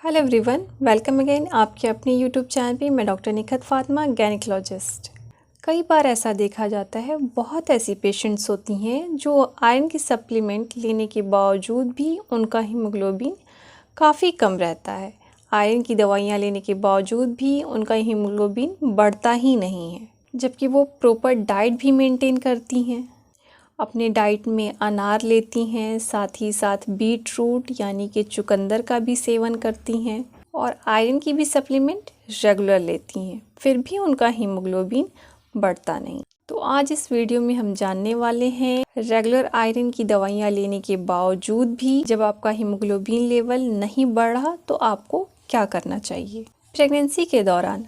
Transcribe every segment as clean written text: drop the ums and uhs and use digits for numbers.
Hello everyone, welcome again आपके अपने YouTube channel पे। मैं डॉक्टर निखत फातिमा, गायनेकोलॉजिस्ट। कई बार ऐसा देखा जाता है, बहुत ऐसी पेशेंट्स होती हैं जो आयरन की सप्लीमेंट लेने के बावजूद भी उनका हीमोग्लोबिन काफ़ी कम रहता है। आयरन की दवाइयाँ लेने के बावजूद भी उनका हीमोग्लोबिन बढ़ता ही नहीं है, जबकि वो प्रॉपर डाइट भी मेंटेन करती हैं। अपने डाइट में अनार लेती हैं, साथ ही साथ बीट रूट यानी कि चुकंदर का भी सेवन करती हैं और आयरन की भी सप्लीमेंट रेगुलर लेती हैं, फिर भी उनका हीमोग्लोबिन बढ़ता नहीं। तो आज इस वीडियो में हम जानने वाले हैं रेगुलर आयरन की दवाइयाँ लेने के बावजूद भी जब आपका हीमोग्लोबिन लेवल नहीं बढ़ा तो आपको क्या करना चाहिए। प्रेगनेंसी के दौरान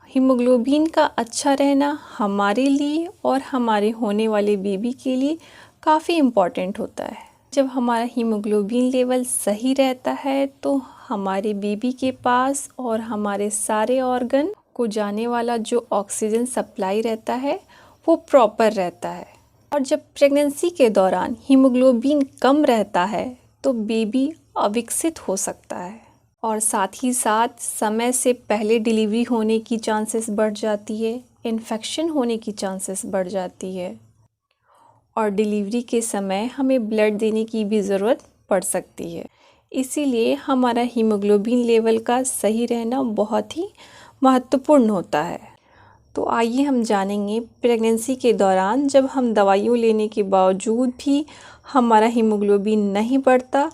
हीमोग्लोबिन का अच्छा रहना हमारे लिए और हमारे होने वाले बेबी के लिए काफ़ी इम्पॉर्टेंट होता है। जब हमारा हीमोग्लोबिन लेवल सही रहता है तो हमारे बेबी के पास और हमारे सारे ऑर्गन को जाने वाला जो ऑक्सीजन सप्लाई रहता है वो प्रॉपर रहता है। और जब प्रेगनेंसी के दौरान हीमोग्लोबिन कम रहता है तो बेबी अविकसित हो सकता है और साथ ही साथ समय से पहले डिलीवरी होने की चांसेस बढ़ जाती है, इन्फेक्शन होने की चांसेस बढ़ जाती है और डिलीवरी के समय हमें ब्लड देने की भी ज़रूरत पड़ सकती है। इसीलिए हमारा हीमोग्लोबिन लेवल का सही रहना बहुत ही महत्वपूर्ण होता है। तो आइए हम जानेंगे प्रेगनेंसी के दौरान जब हम दवाइयों लेने के बावजूद भी हमारा हीमोग्लोबिन नहीं बढ़ता,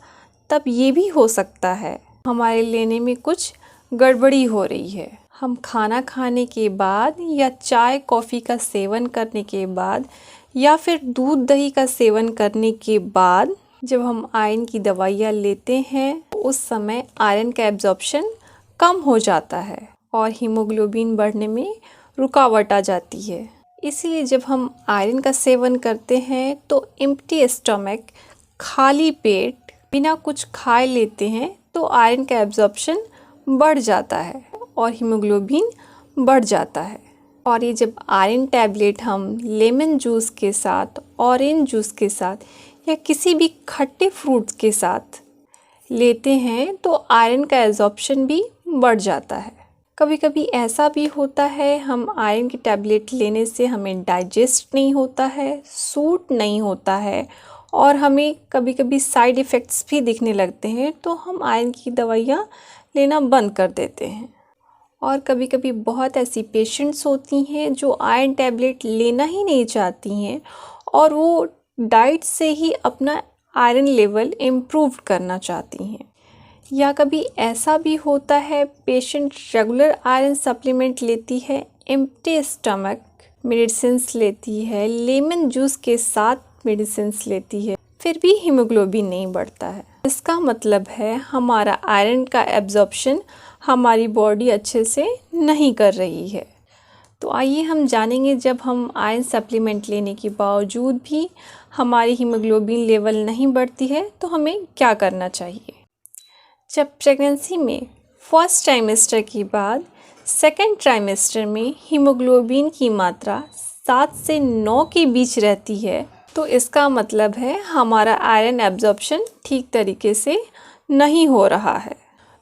तब ये भी हो सकता है हमारे लेने में कुछ गड़बड़ी हो रही है। हम खाना खाने के बाद या चाय कॉफ़ी का सेवन करने के बाद या फिर दूध दही का सेवन करने के बाद जब हम आयरन की दवाइयाँ लेते हैं तो उस समय आयरन का एब्जॉर्प्शन कम हो जाता है और हीमोग्लोबिन बढ़ने में रुकावट आ जाती है। इसलिए जब हम आयरन का सेवन करते हैं तो एम्प्टी स्टमक, खाली पेट बिना कुछ खाए लेते हैं तो आयरन का एब्जॉर्प्शन बढ़ जाता है और हीमोग्लोबिन बढ़ जाता है। और ये जब आयरन टैबलेट हम लेमन जूस के साथ, ऑरेंज जूस के साथ या किसी भी खट्टे फ्रूट के साथ लेते हैं तो आयरन का एब्जॉर्प्शन भी बढ़ जाता है। कभी कभी ऐसा भी होता है हम आयरन की टैबलेट लेने से हमें डाइजेस्ट नहीं होता है, सूट नहीं होता है और हमें कभी कभी साइड इफ़ेक्ट्स भी दिखने लगते हैं तो हम आयरन की दवाइयाँ लेना बंद कर देते हैं। और कभी कभी बहुत ऐसी पेशेंट्स होती हैं जो आयरन टैबलेट लेना ही नहीं चाहती हैं और वो डाइट से ही अपना आयरन लेवल इम्प्रूव करना चाहती हैं। या कभी ऐसा भी होता है पेशेंट रेगुलर आयरन सप्लीमेंट लेती है, एम्प्टी स्टमक मेडिसिन्स लेती है, लेमन जूस के साथ मेडिसिन्स लेती है, फिर भी हीमोग्लोबिन नहीं बढ़ता है। इसका मतलब है हमारा आयरन का एब्जॉर्प्शन हमारी बॉडी अच्छे से नहीं कर रही है। तो आइए हम जानेंगे जब हम आयरन सप्लीमेंट लेने के बावजूद भी हमारी हीमोग्लोबिन लेवल नहीं बढ़ती है तो हमें क्या करना चाहिए। जब प्रेगनेंसी में फर्स्ट ट्राइमेस्टर के बाद सेकंड ट्राइमेस्टर में हीमोग्लोबिन की मात्रा 7 से 9 के बीच रहती है तो इसका मतलब है हमारा आयरन एब्जॉर्प्शन ठीक तरीके से नहीं हो रहा है।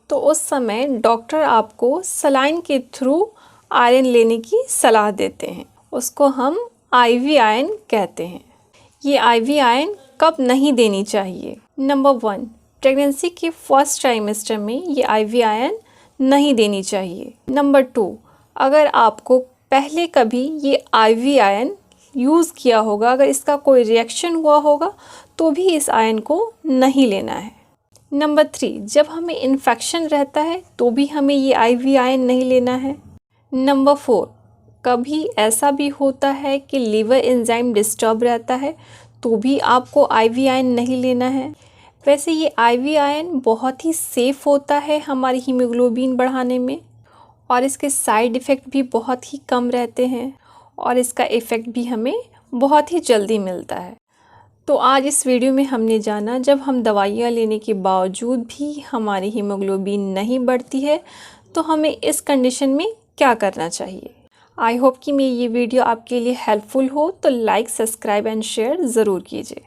तो उस समय डॉक्टर आपको सलाइन के थ्रू आयरन लेने की सलाह देते हैं। उसको हम आईवी आयरन कहते हैं। ये आईवी आयरन कब नहीं देनी चाहिए। नंबर 1, प्रेगनेंसी के फर्स्ट ट्राइमेस्टर में ये आईवी आयरन नहीं देनी चाहिए। नंबर 2, अगर आपको पहले कभी ये आईवी आयरन यूज़ किया होगा, अगर इसका कोई रिएक्शन हुआ होगा तो भी इस आयरन को नहीं लेना है। नंबर 3, जब हमें इन्फेक्शन रहता है तो भी हमें ये आईवी आयरन नहीं लेना है। नंबर 4, कभी ऐसा भी होता है कि लीवर एंजाइम डिस्टर्ब रहता है तो भी आपको आईवी आयरन नहीं लेना है। वैसे ये आईवी आयरन बहुत ही सेफ़ होता है हमारी हीमोग्लोबिन बढ़ाने में और इसके साइड इफ़ेक्ट भी बहुत ही कम रहते हैं और इसका इफ़ेक्ट भी हमें बहुत ही जल्दी मिलता है। तो आज इस वीडियो में हमने जाना जब हम दवाइयाँ लेने के बावजूद भी हमारी हीमोग्लोबिन नहीं बढ़ती है तो हमें इस कंडीशन में क्या करना चाहिए। आई होप कि मैं ये वीडियो आपके लिए हेल्पफुल हो, तो लाइक, सब्सक्राइब एंड शेयर ज़रूर कीजिए।